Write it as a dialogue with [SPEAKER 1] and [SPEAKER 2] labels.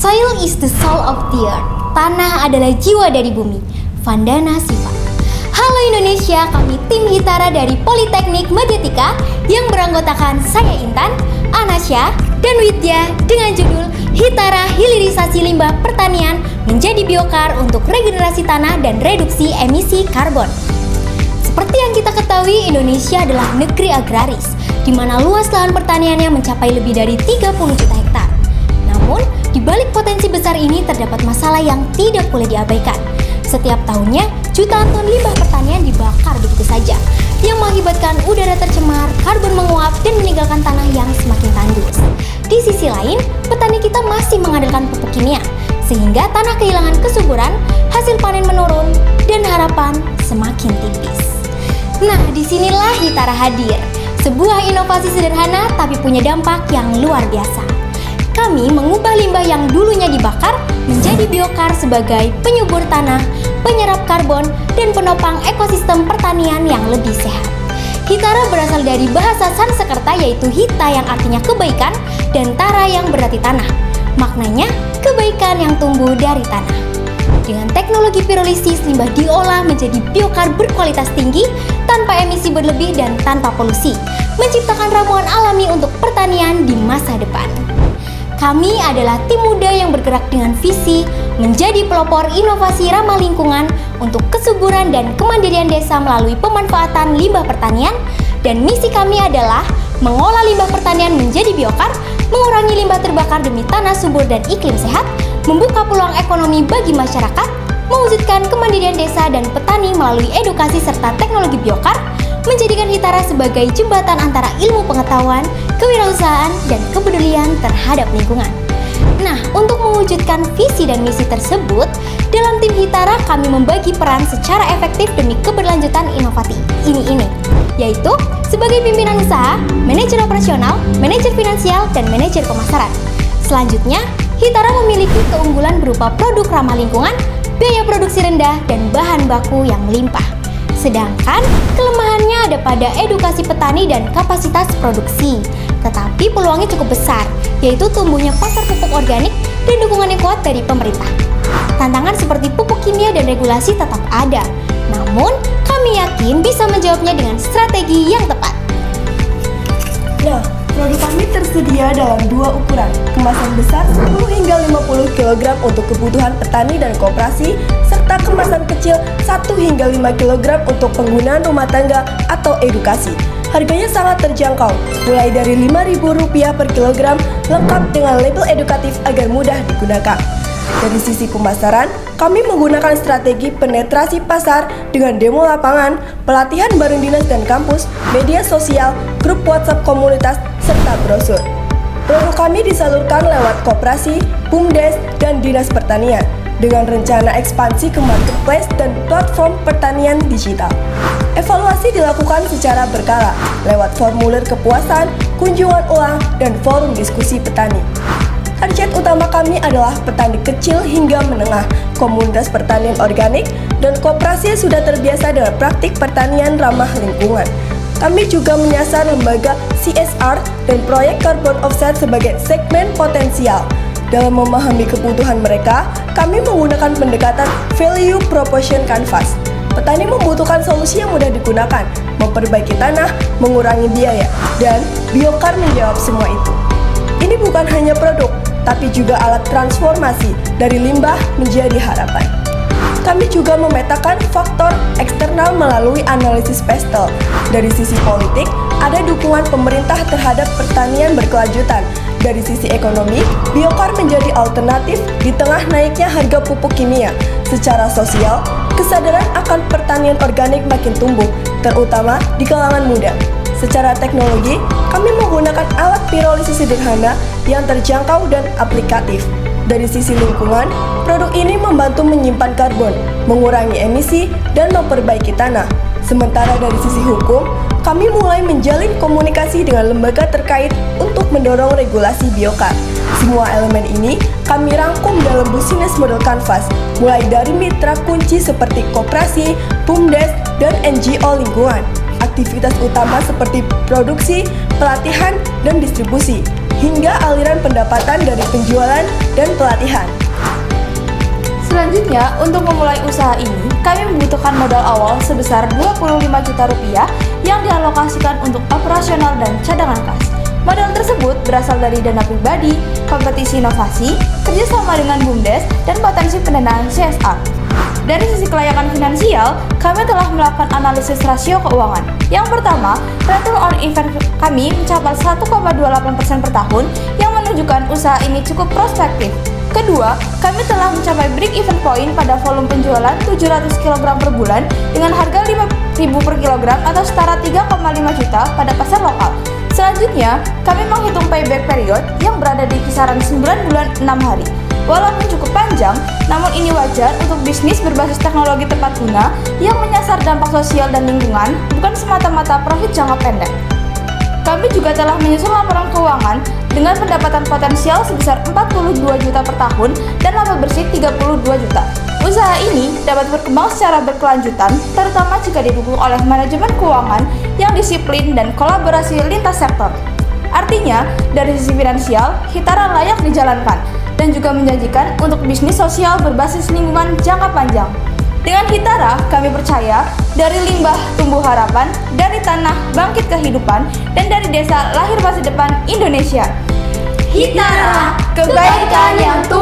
[SPEAKER 1] Soil is the soul of the earth. Tanah adalah jiwa dari bumi. Vandana Siva. Halo Indonesia, kami tim Hitara dari Politeknik Madyatika yang beranggotakan saya Intan, Anasya, dan Widya dengan judul Hitara Hilirisasi Limbah Pertanian menjadi Biokar untuk Regenerasi Tanah dan Reduksi Emisi Karbon. Seperti yang kita ketahui, Indonesia adalah negeri agraris, di mana luas lahan pertaniannya mencapai lebih dari 30 juta hektar. Namun, di balik potensi besar ini terdapat masalah yang tidak boleh diabaikan. Setiap tahunnya, jutaan ton limbah pertanian dibakar begitu saja, yang mengakibatkan udara tercemar, karbon menguap, dan meninggalkan tanah yang semakin tandus. Di sisi lain, petani kita masih mengandalkan pupuk kimia, sehingga tanah kehilangan kesuburan, hasil panen menurun, dan harapan semakin tipis. Nah, disinilah Hitara hadir, sebuah inovasi sederhana tapi punya dampak yang luar biasa. Kami mengubah limbah yang dulunya dibakar menjadi biokar sebagai penyubur tanah, penyerap karbon, dan penopang ekosistem pertanian yang lebih sehat. Hitara berasal dari bahasa Sanskerta yaitu hita yang artinya kebaikan dan tara yang berarti tanah. Maknanya kebaikan yang tumbuh dari tanah. Dengan teknologi pirolisis, limbah diolah menjadi biokar berkualitas tinggi tanpa emisi berlebih dan tanpa polusi, menciptakan ramuan alami untuk pertanian di masa depan. Kami adalah tim muda yang bergerak dengan visi menjadi pelopor inovasi ramah lingkungan untuk kesuburan dan kemandirian desa melalui pemanfaatan limbah pertanian, dan misi kami adalah mengolah limbah pertanian menjadi biokar, mengurangi limbah terbakar demi tanah subur dan iklim sehat, membuka peluang ekonomi bagi masyarakat, mewujudkan kemandirian desa dan petani melalui edukasi serta teknologi biokar, menjadikan Hitara sebagai jembatan antara ilmu pengetahuan, kewirausahaan, dan kepedulian terhadap lingkungan. Nah, untuk mewujudkan visi dan misi tersebut, dalam tim Hitara kami membagi peran secara efektif demi keberlanjutan inovatif ini, yaitu sebagai pimpinan usaha, manajer operasional, manajer finansial, dan manajer pemasaran. Selanjutnya, Hitara memiliki keunggulan berupa produk ramah lingkungan, biaya produksi rendah, dan bahan baku yang melimpah. Sedangkan kelemahannya ada pada edukasi petani dan kapasitas produksi. Tetapi peluangnya cukup besar, yaitu tumbuhnya pasar pupuk organik dan dukungan yang kuat dari pemerintah. Tantangan seperti pupuk kimia dan regulasi tetap ada, namun kami yakin bisa menjawabnya dengan strategi yang tepat.
[SPEAKER 2] Nah, produk kami tersedia dalam dua ukuran, kemasan besar 10 hingga 50 kg untuk kebutuhan petani dan koperasi, serta kemasan kecil 1 hingga 5 kg untuk penggunaan rumah tangga atau edukasi. Harganya sangat terjangkau, mulai dari Rp5.000 per kilogram, lengkap dengan label edukatif agar mudah digunakan. Dari sisi pemasaran, kami menggunakan strategi penetrasi pasar dengan demo lapangan, pelatihan bareng dinas dan kampus, media sosial, grup WhatsApp komunitas, serta brosur. Produk kami disalurkan lewat koperasi, BUMDes, dan Dinas Pertanian dengan rencana ekspansi ke marketplace dan platform pertanian digital. Evaluasi dilakukan secara berkala lewat formulir kepuasan, kunjungan ulang, dan forum diskusi petani. Target utama kami adalah petani kecil hingga menengah, komunitas pertanian organik, dan koperasi yang sudah terbiasa dengan praktik pertanian ramah lingkungan. Kami juga menyasar lembaga CSR dan proyek carbon offset sebagai segmen potensial. Dalam memahami kebutuhan mereka, kami menggunakan pendekatan value proposition canvas. Petani membutuhkan solusi yang mudah digunakan, memperbaiki tanah, mengurangi biaya, dan biokar menjawab semua itu. Ini bukan hanya produk, tapi juga alat transformasi dari limbah menjadi harapan. Kami juga memetakan faktor eksternal melalui analisis PESTEL. Dari sisi politik, ada dukungan pemerintah terhadap pertanian berkelanjutan. Dari sisi ekonomi, biokar menjadi alternatif di tengah naiknya harga pupuk kimia. Secara sosial, kesadaran akan pertanian organik makin tumbuh, terutama di kalangan muda. Secara teknologi, kami menggunakan alat pirolisis sederhana yang terjangkau dan aplikatif. Dari sisi lingkungan, produk ini membantu menyimpan karbon, mengurangi emisi, dan memperbaiki tanah. Sementara dari sisi hukum, kami mulai menjalin komunikasi dengan lembaga terkait untuk mendorong regulasi biokar. Semua elemen ini kami rangkum dalam Business Model Canvas, mulai dari mitra kunci seperti koperasi, BUMDes, dan NGO lingkungan. Aktivitas utama seperti produksi, pelatihan, dan distribusi, hingga aliran pendapatan dari penjualan dan pelatihan.
[SPEAKER 3] Selanjutnya, untuk memulai usaha ini, kami membutuhkan modal awal sebesar 25 juta rupiah yang dialokasikan untuk operasional dan cadangan kas. Modal tersebut berasal dari dana pribadi, kompetisi inovasi, kerjasama dengan BUMDes, dan potensi pendanaan CSR. Dari sisi kelayakan finansial, kami telah melakukan analisis rasio keuangan. Yang pertama, return on investment kami mencapai 1,28% per tahun yang menunjukkan usaha ini cukup prospektif. Kedua, kami telah mencapai break-even point pada volume penjualan 700 kg per bulan dengan harga 5.000 per kilogram atau setara 3,5 juta pada pasar lokal. Selanjutnya, kami menghitung payback period yang berada di kisaran 9 bulan 6 hari. Walaupun cukup panjang, namun ini wajar untuk bisnis berbasis teknologi tepat guna yang menyasar dampak sosial dan lingkungan, bukan semata-mata profit jangka pendek. Kami juga telah menyusun laporan keuangan dengan pendapatan potensial sebesar 42 juta per tahun dan laba bersih 32 juta. Usaha ini dapat berkembang secara berkelanjutan, terutama jika didukung oleh manajemen keuangan yang disiplin dan kolaborasi lintas sektor. Artinya, dari sisi finansial, Hitara layak dijalankan dan juga menjanjikan untuk bisnis sosial berbasis lingkungan jangka panjang. Dengan Hitara, kami percaya dari limbah tumbuh harapan, dari tanah bangkit kehidupan, dan dari desa lahir masa depan Indonesia.
[SPEAKER 1] Hitara,
[SPEAKER 3] Kebaikan yang tumbuh